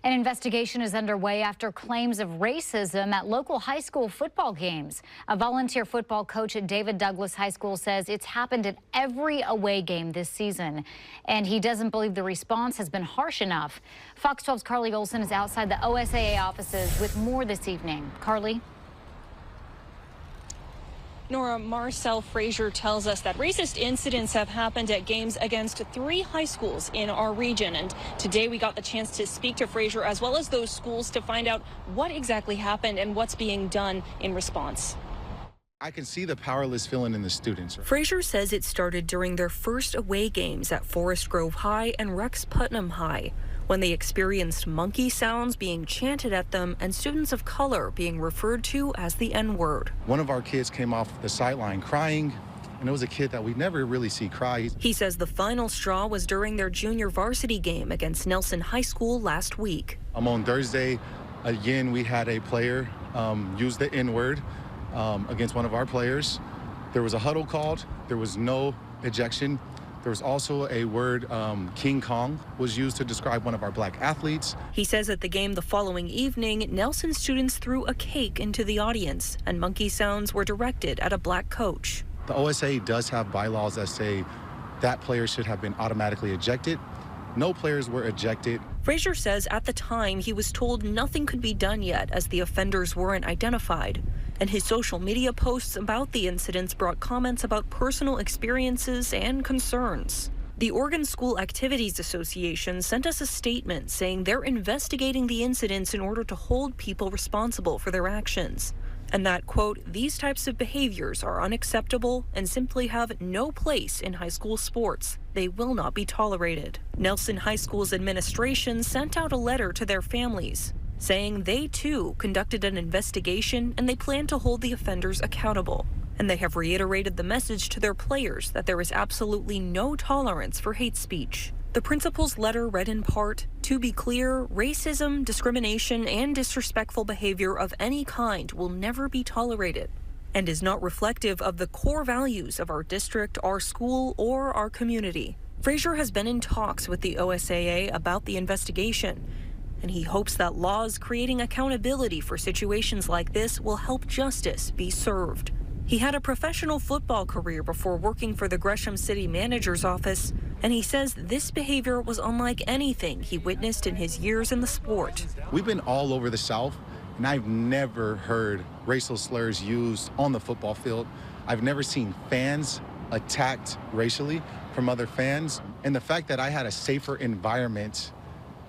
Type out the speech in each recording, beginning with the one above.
An investigation is underway after claims of racism at local high school football games. A volunteer football coach at David Douglas High School says it's happened at every away game this season, and he doesn't believe the response has been harsh enough. Fox 12's Carly Olson is outside the OSAA offices with more this evening. Carly? Nora, Marcel Frazier tells us that racist incidents have happened at games against 3 high schools in our region. And today we got the chance to speak to Frazier as well as those schools to find out what exactly happened and what's being done in response. I can see the powerless feeling in the students. Frazier says it started during their first away games at Forest Grove High and Rex Putnam High, when they experienced monkey sounds being chanted at them and students of color being referred to as the N-word. One of our kids came off the sideline crying, and it was a kid that we never really see cry. He says the final straw was during their junior varsity game against Nelson High School last week. On Thursday, again, we had a player use the N-word against one of our players. There was a huddle called. There was no ejection. There was also a word, King Kong, was used to describe one of our black athletes. He says at the game the following evening, Nelson students threw a cake into the audience, and monkey sounds were directed at a black coach. The OSAA does have bylaws that say that player should have been automatically ejected. No players were ejected. Frazier says at the time he was told nothing could be done yet as the offenders weren't identified. And his social media posts about the incidents brought comments about personal experiences and concerns. The Oregon School Activities Association sent us a statement saying they're investigating the incidents in order to hold people responsible for their actions. And that, quote, these types of behaviors are unacceptable and simply have no place in high school sports. They will not be tolerated. Nelson High School's administration sent out a letter to their families saying they too conducted an investigation and they plan to hold the offenders accountable. And they have reiterated the message to their players that there is absolutely no tolerance for hate speech. The principal's letter read in part, to be clear, racism, discrimination, and disrespectful behavior of any kind will never be tolerated and is not reflective of the core values of our district, our school, or our community. Frazier has been in talks with the OSAA about the investigation, and he hopes that laws creating accountability for situations like this will help justice be served. He had a professional football career before working for the Gresham City Manager's office, and he says this behavior was unlike anything he witnessed in his years in the sport. We've been all over the South, and I've never heard racial slurs used on the football field. I've never seen fans attacked racially from other fans. And the fact that I had a safer environment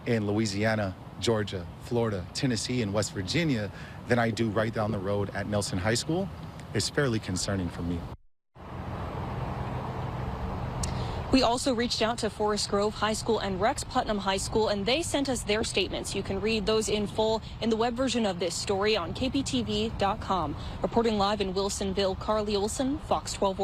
in Louisiana, Georgia, Florida, Tennessee, and West Virginia than I do right down the road at Nelson High School is fairly concerning for me. We also reached out to Forest Grove High School and Rex Putnam High School, and they sent us their statements. You can read those in full in the web version of this story on kptv.com. Reporting live in Wilsonville, Carly Olson, Fox 12.